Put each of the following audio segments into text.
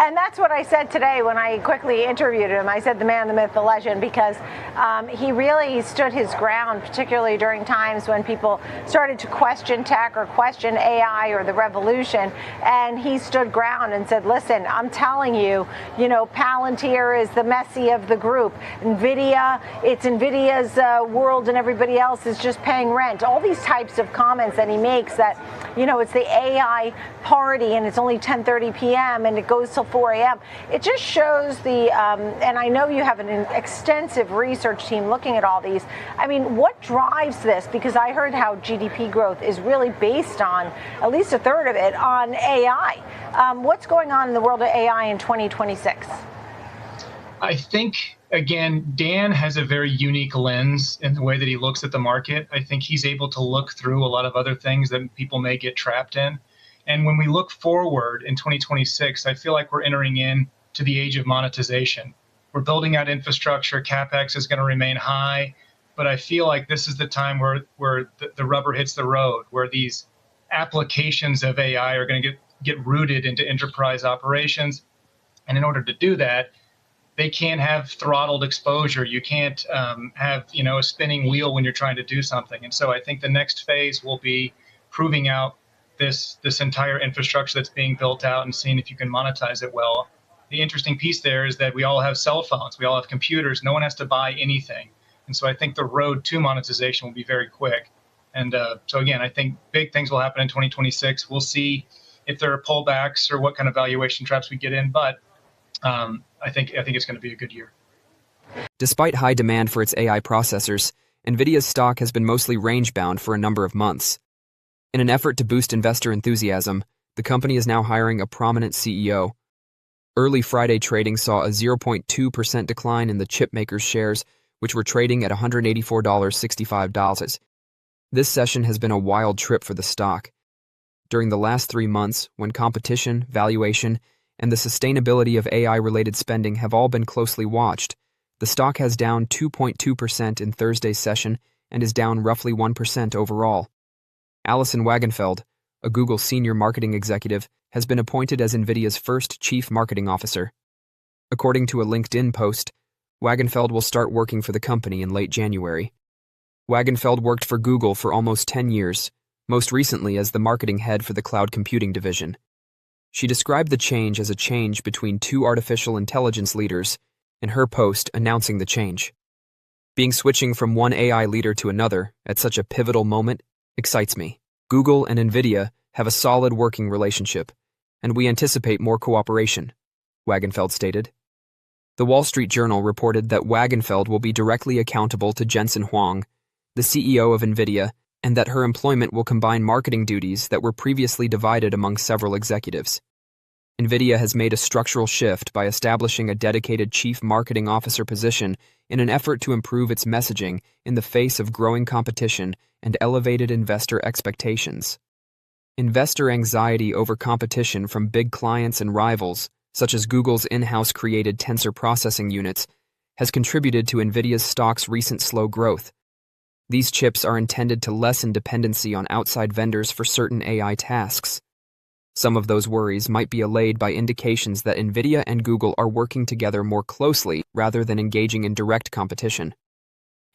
And that's what I said today when I quickly interviewed him. I said the man, the myth, the legend, because he really stood his ground, particularly during times when people started to question tech or question AI or the revolution. And he stood ground and said, listen, I'm telling you, Palantir is the Messi of the group. Nvidia, it's Nvidia's world and everybody else is just paying rent. All these types of comments that he makes that, it's the AI party and it's only 10:30 p.m. and it goes till 4 a.m. It just shows and I know you have an extensive research team looking at all these. I mean, what drives this? Because I heard how GDP growth is really based on, at least a third of it, on AI. What's going on in the world of AI in 2026? I think, again, Dan has a very unique lens in the way that he looks at the market. I think he's able to look through a lot of other things that people may get trapped in. And when we look forward in 2026, I feel like we're entering in to the age of monetization. We're building out infrastructure. CapEx is going to remain high. But I feel like this is the time where the rubber hits the road, where these applications of AI are going to get rooted into enterprise operations. And in order to do that, they can't have throttled exposure. You can't have, a spinning wheel when you're trying to do something. And so I think the next phase will be proving out this entire infrastructure that's being built out and seeing if you can monetize it well. The interesting piece there is that we all have cell phones. We all have computers. No one has to buy anything. And so I think the road to monetization will be very quick. And so, again, I think big things will happen in 2026. We'll see if there are pullbacks or what kind of valuation traps we get in. But I think it's going to be a good year. Despite high demand for its AI processors, Nvidia's stock has been mostly range-bound for a number of months. In an effort to boost investor enthusiasm, the company is now hiring a prominent CEO. Early Friday trading saw a 0.2% decline in the chipmaker's shares, which were trading at $184.65. This session has been a wild trip for the stock. During the last 3 months, when competition, valuation, and the sustainability of AI-related spending have all been closely watched, the stock has down 2.2% in Thursday's session and is down roughly 1% overall. Alison Wagenfeld, a Google senior marketing executive, has been appointed as Nvidia's first chief marketing officer. According to a LinkedIn post, Wagenfeld will start working for the company in late January. Wagenfeld worked for Google for almost 10 years, most recently as the marketing head for the cloud computing division. She described the change as a change between two artificial intelligence leaders in her post announcing the change. Being switching from one AI leader to another at such a pivotal moment excites me. Google and Nvidia have a solid working relationship, and we anticipate more cooperation, Wagenfeld stated. The Wall Street Journal reported that Wagenfeld will be directly accountable to Jensen Huang, the CEO of Nvidia, and that her employment will combine marketing duties that were previously divided among several executives. Nvidia has made a structural shift by establishing a dedicated chief marketing officer position in an effort to improve its messaging in the face of growing competition and elevated investor expectations. Investor anxiety over competition from big clients and rivals, such as Google's in-house created tensor processing units, has contributed to Nvidia's stock's recent slow growth. These chips are intended to lessen dependency on outside vendors for certain AI tasks. Some of those worries might be allayed by indications that Nvidia and Google are working together more closely rather than engaging in direct competition.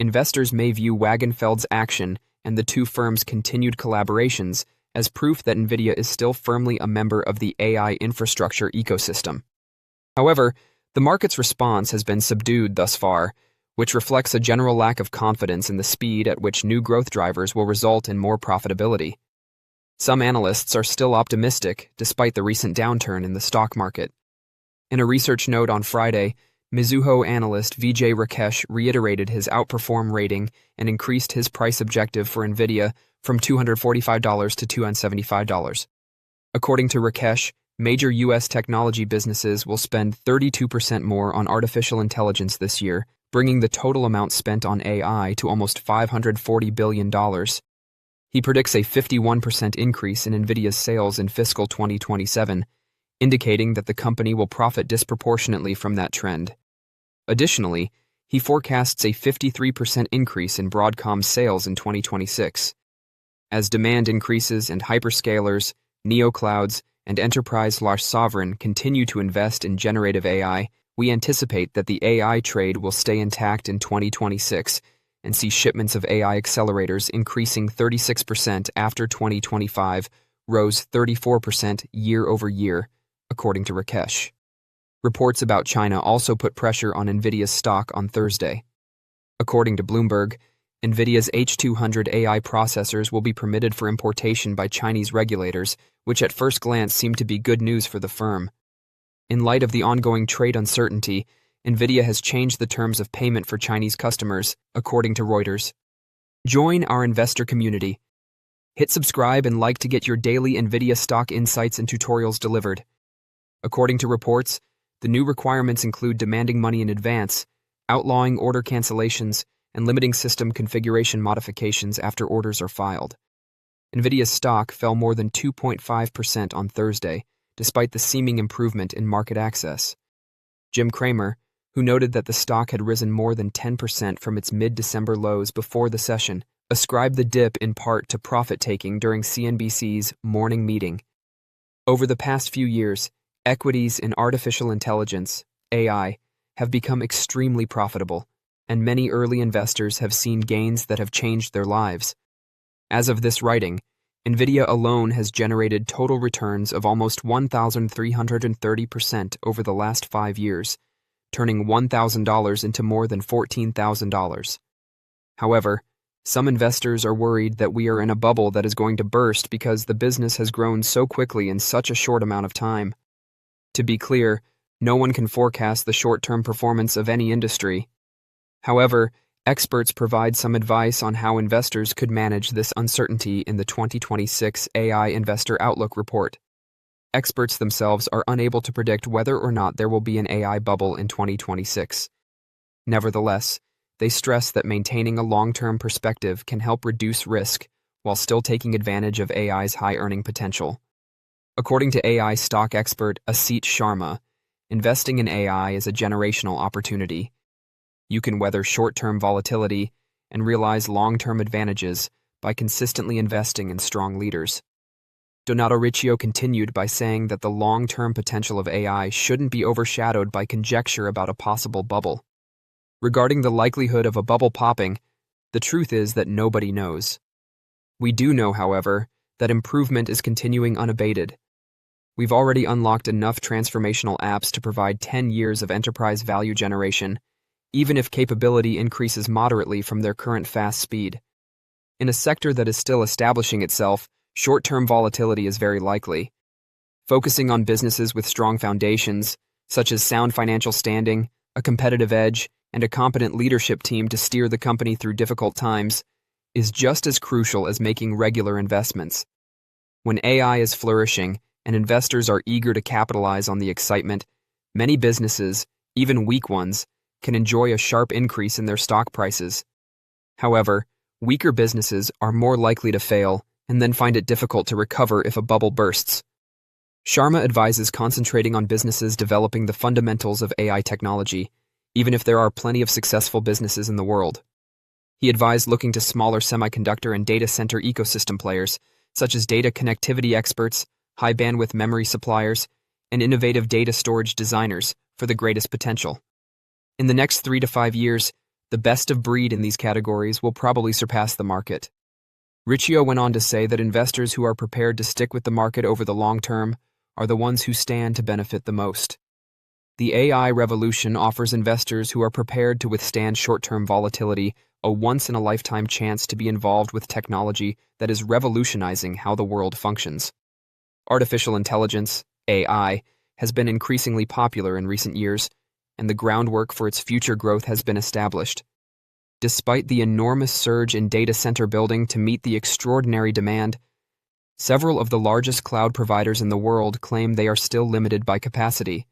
Investors may view Wagenfeld's action and the two firms' continued collaborations as proof that Nvidia is still firmly a member of the AI infrastructure ecosystem. However, the market's response has been subdued thus far, which reflects a general lack of confidence in the speed at which new growth drivers will result in more profitability. Some analysts are still optimistic despite the recent downturn in the stock market. In a research note on Friday, Mizuho analyst Vijay Rakesh reiterated his outperform rating and increased his price objective for Nvidia from $245 to $275. According to Rakesh, major U.S. technology businesses will spend 32% more on artificial intelligence this year, bringing the total amount spent on AI to almost $540 billion. He predicts a 51% increase in Nvidia's sales in fiscal 2027, indicating that the company will profit disproportionately from that trend. Additionally, he forecasts a 53% increase in Broadcom's sales in 2026. As demand increases and hyperscalers, neoclouds, and enterprise/sovereign continue to invest in generative AI, we anticipate that the AI trade will stay intact in 2026 and see shipments of AI accelerators increasing 36% after 2025 rose 34% year over year, according to Rakesh. Reports about China also put pressure on Nvidia's stock on Thursday. According to Bloomberg, Nvidia's H200 AI processors will be permitted for importation by Chinese regulators, which at first glance seemed to be good news for the firm. In light of the ongoing trade uncertainty, Nvidia has changed the terms of payment for Chinese customers, according to Reuters. Join our investor community. Hit subscribe and like to get your daily Nvidia stock insights and tutorials delivered. According to reports, the new requirements include demanding money in advance, outlawing order cancellations, and limiting system configuration modifications after orders are filed. Nvidia's stock fell more than 2.5% on Thursday, despite the seeming improvement in market access. Jim Cramer, who noted that the stock had risen more than 10% from its mid-December lows before the session, ascribed the dip in part to profit-taking during CNBC's morning meeting. Over the past few years, equities in artificial intelligence, AI, have become extremely profitable, and many early investors have seen gains that have changed their lives. As of this writing, Nvidia alone has generated total returns of almost 1,330% over the last 5 years, turning $1,000 into more than $14,000. However, some investors are worried that we are in a bubble that is going to burst because the business has grown so quickly in such a short amount of time. To be clear, no one can forecast the short-term performance of any industry. However, experts provide some advice on how investors could manage this uncertainty in the 2026 AI Investor Outlook report. Experts themselves are unable to predict whether or not there will be an AI bubble in 2026. Nevertheless, they stress that maintaining a long-term perspective can help reduce risk while still taking advantage of AI's high earning potential. According to AI stock expert Asit Sharma, investing in AI is a generational opportunity. You can weather short-term volatility and realize long-term advantages by consistently investing in strong leaders. Donato Riccio continued by saying that the long-term potential of AI shouldn't be overshadowed by conjecture about a possible bubble. Regarding the likelihood of a bubble popping, the truth is that nobody knows. We do know, however, that improvement is continuing unabated. We've already unlocked enough transformational apps to provide 10 years of enterprise value generation, even if capability increases moderately from their current fast speed. In a sector that is still establishing itself, short-term volatility is very likely. Focusing on businesses with strong foundations, such as sound financial standing, a competitive edge, and a competent leadership team to steer the company through difficult times, is just as crucial as making regular investments. When AI is flourishing and investors are eager to capitalize on the excitement, many businesses, even weak ones, can enjoy a sharp increase in their stock prices. However, weaker businesses are more likely to fail and then find it difficult to recover if a bubble bursts. Sharma advises concentrating on businesses developing the fundamentals of AI technology, even if there are plenty of successful businesses in the world. He advised looking to smaller semiconductor and data center ecosystem players, such as data connectivity experts, high-bandwidth memory suppliers, and innovative data storage designers for the greatest potential. In the next 3 to 5 years, the best of breed in these categories will probably surpass the market. Riccio went on to say that investors who are prepared to stick with the market over the long term are the ones who stand to benefit the most. The AI revolution offers investors who are prepared to withstand short-term volatility a once-in-a-lifetime chance to be involved with technology that is revolutionizing how the world functions. Artificial intelligence, AI, has been increasingly popular in recent years, and the groundwork for its future growth has been established. Despite the enormous surge in data center building to meet the extraordinary demand, several of the largest cloud providers in the world claim they are still limited by capacity.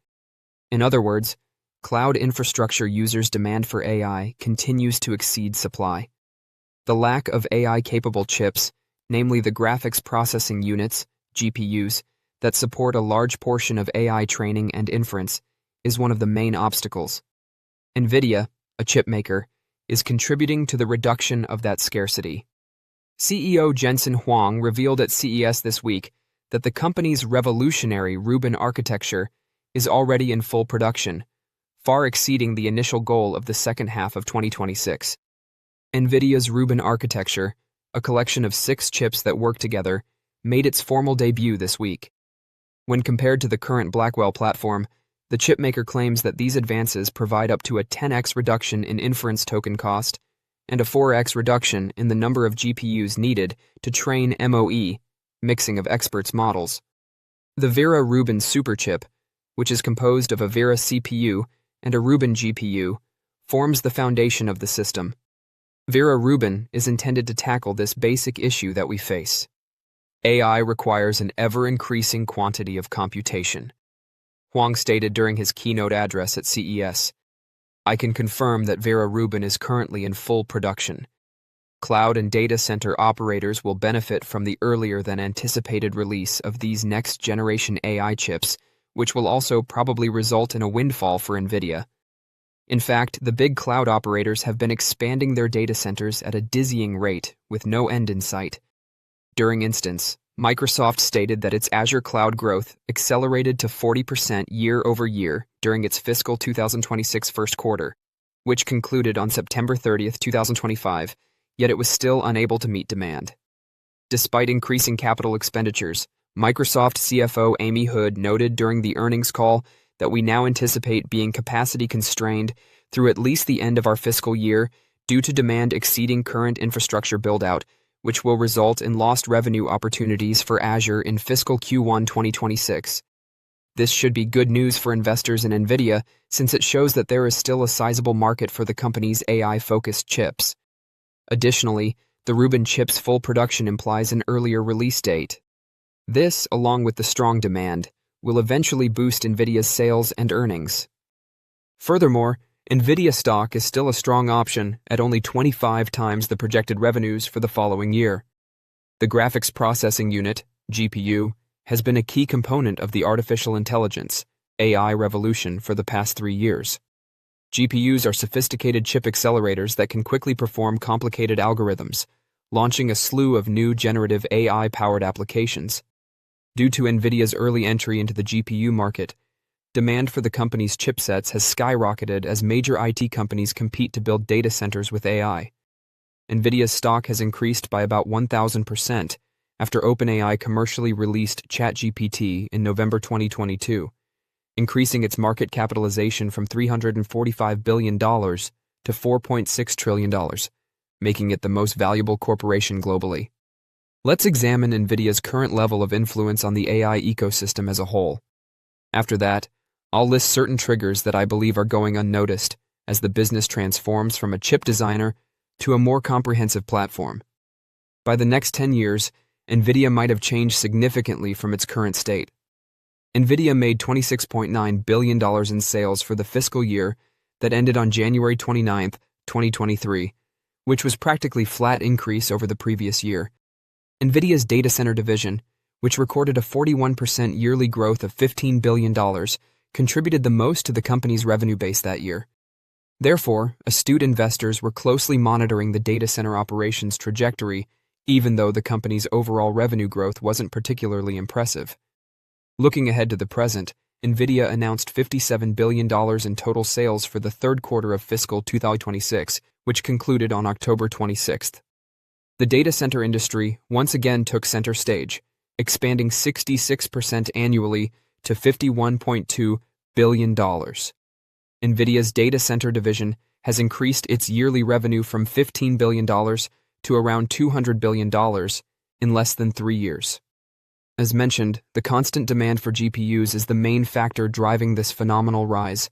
In other words, cloud infrastructure users' demand for AI continues to exceed supply. The lack of AI-capable chips, namely the graphics processing units, GPUs, that support a large portion of AI training and inference, is one of the main obstacles. Nvidia, a chip maker, is contributing to the reduction of that scarcity. CEO Jensen Huang revealed at CES this week that the company's revolutionary Rubin architecture is already in full production, far exceeding the initial goal of the second half of 2026. Nvidia's Rubin architecture, a collection of 6 chips that work together, made its formal debut this week. When compared to the current Blackwell platform, the chipmaker claims that these advances provide up to a 10x reduction in inference token cost and a 4x reduction in the number of GPUs needed to train MOE, mixing of experts models. The Vera Rubin superchip, which is composed of a Vera CPU and a Rubin GPU, forms the foundation of the system. Vera Rubin is intended to tackle this basic issue that we face. AI requires an ever-increasing quantity of computation. Huang stated during his keynote address at CES, "I can confirm that Vera Rubin is currently in full production. Cloud and data center operators will benefit from the earlier than anticipated release of these next-generation AI chips, which will also probably result in a windfall for Nvidia. In fact, the big cloud operators have been expanding their data centers at a dizzying rate with no end in sight. During instance, Microsoft stated that its Azure cloud growth accelerated to 40% year-over-year during its fiscal 2026 first quarter, which concluded on September 30, 2025, yet it was still unable to meet demand. Despite increasing capital expenditures, Microsoft CFO Amy Hood noted during the earnings call that we now anticipate being capacity constrained through at least the end of our fiscal year due to demand exceeding current infrastructure build-out, which will result in lost revenue opportunities for Azure in fiscal Q1 2026. This should be good news for investors in Nvidia since it shows that there is still a sizable market for the company's AI-focused chips. Additionally, the Rubin chip's full production implies an earlier release date. This, along with the strong demand, will eventually boost Nvidia's sales and earnings. Furthermore, Nvidia stock is still a strong option at only 25 times the projected revenues for the following year. The graphics processing unit, GPU, has been a key component of the artificial intelligence, AI revolution for the past 3 years. GPUs are sophisticated chip accelerators that can quickly perform complicated algorithms, launching a slew of new generative AI-powered applications. Due to Nvidia's early entry into the GPU market, demand for the company's chipsets has skyrocketed as major IT companies compete to build data centers with AI. Nvidia's stock has increased by about 1,000% after OpenAI commercially released ChatGPT in November 2022, increasing its market capitalization from $345 billion to $4.6 trillion, making it the most valuable corporation globally. Let's examine Nvidia's current level of influence on the AI ecosystem as a whole. After that, I'll list certain triggers that I believe are going unnoticed as the business transforms from a chip designer to a more comprehensive platform. By the next 10 years, Nvidia might have changed significantly from its current state. Nvidia made $26.9 billion in sales for the fiscal year that ended on January 29, 2023, which was practically flat increase over the previous year. Nvidia's data center division, which recorded a 41% yearly growth of $15 billion, contributed the most to the company's revenue base that year. Therefore, astute investors were closely monitoring the data center operations trajectory, even though the company's overall revenue growth wasn't particularly impressive. Looking ahead to the present, Nvidia announced $57 billion in total sales for the third quarter of fiscal 2026, which concluded on October 26th. The data center industry once again took center stage, expanding 66% annually to $51.2 billion. Nvidia's data center division has increased its yearly revenue from $15 billion to around $200 billion in less than 3 years. As mentioned, the constant demand for GPUs is the main factor driving this phenomenal rise.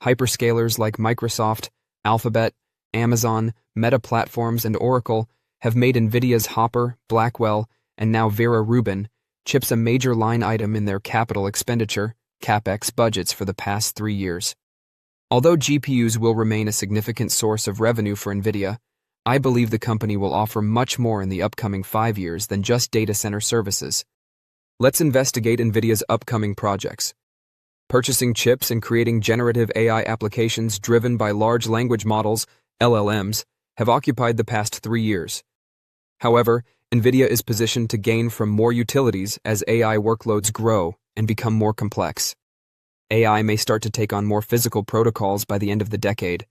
Hyperscalers like Microsoft, Alphabet, Amazon, Meta Platforms, and Oracle have made Nvidia's Hopper, Blackwell, and now Vera Rubin chips a major line item in their capital expenditure, CapEx budgets for the past 3 years. Although GPUs will remain a significant source of revenue for Nvidia, I believe the company will offer much more in the upcoming 5 years than just data center services. Let's investigate Nvidia's upcoming projects. Purchasing chips and creating generative AI applications driven by large language models, LLMs, have occupied the past 3 years. However, Nvidia is positioned to gain from more utilities as AI workloads grow and become more complex. AI may start to take on more physical protocols by the end of the decade.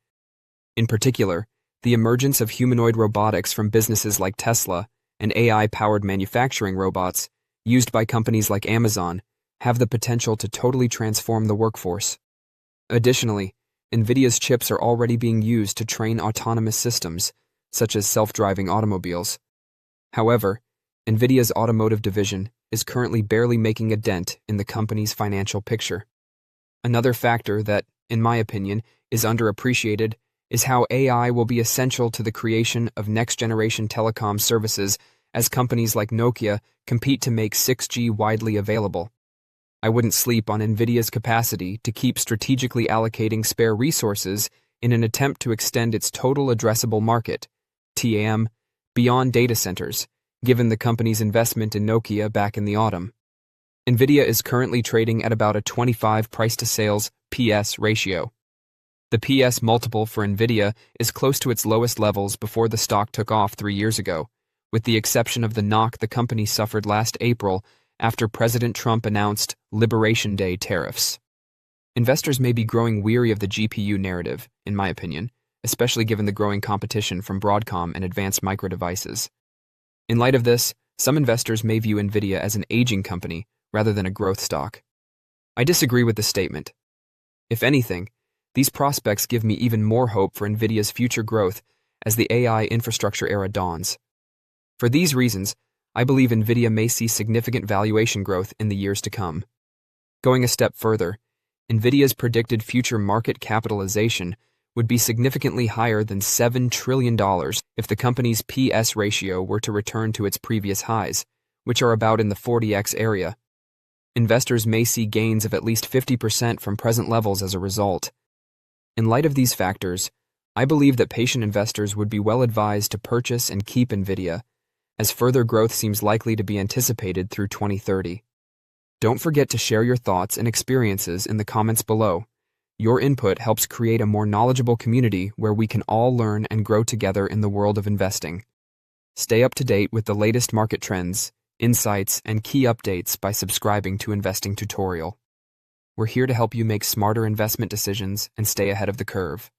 In particular, the emergence of humanoid robotics from businesses like Tesla and AI-powered manufacturing robots used by companies like Amazon have the potential to totally transform the workforce. Additionally, Nvidia's chips are already being used to train autonomous systems, such as self-driving automobiles. However, Nvidia's automotive division is currently barely making a dent in the company's financial picture. Another factor that, in my opinion, is underappreciated is how AI will be essential to the creation of next-generation telecom services as companies like Nokia compete to make 6G widely available. I wouldn't sleep on Nvidia's capacity to keep strategically allocating spare resources in an attempt to extend its total addressable market, TAM, beyond data centers, given the company's investment in Nokia back in the autumn. Nvidia is currently trading at about a 25 price-to-sales PS ratio. The PS multiple for Nvidia is close to its lowest levels before the stock took off 3 years ago, with the exception of the knock the company suffered last April after President Trump announced Liberation Day tariffs. Investors may be growing weary of the GPU narrative, in my opinion, especially given the growing competition from Broadcom and advanced micro devices. In light of this, some investors may view Nvidia as an aging company rather than a growth stock. I disagree with the statement. If anything, these prospects give me even more hope for Nvidia's future growth as the AI infrastructure era dawns. For these reasons, I believe Nvidia may see significant valuation growth in the years to come. Going a step further, Nvidia's predicted future market capitalization would be significantly higher than $7 trillion if the company's PS ratio were to return to its previous highs, which are about in the 40x area. Investors may see gains of at least 50% from present levels as a result. In light of these factors, I believe that patient investors would be well advised to purchase and keep Nvidia, as further growth seems likely to be anticipated through 2030. Don't forget to share your thoughts and experiences in the comments below. Your input helps create a more knowledgeable community where we can all learn and grow together in the world of investing. Stay up to date with the latest market trends, insights, and key updates by subscribing to Investing Tutorial. We're here to help you make smarter investment decisions and stay ahead of the curve.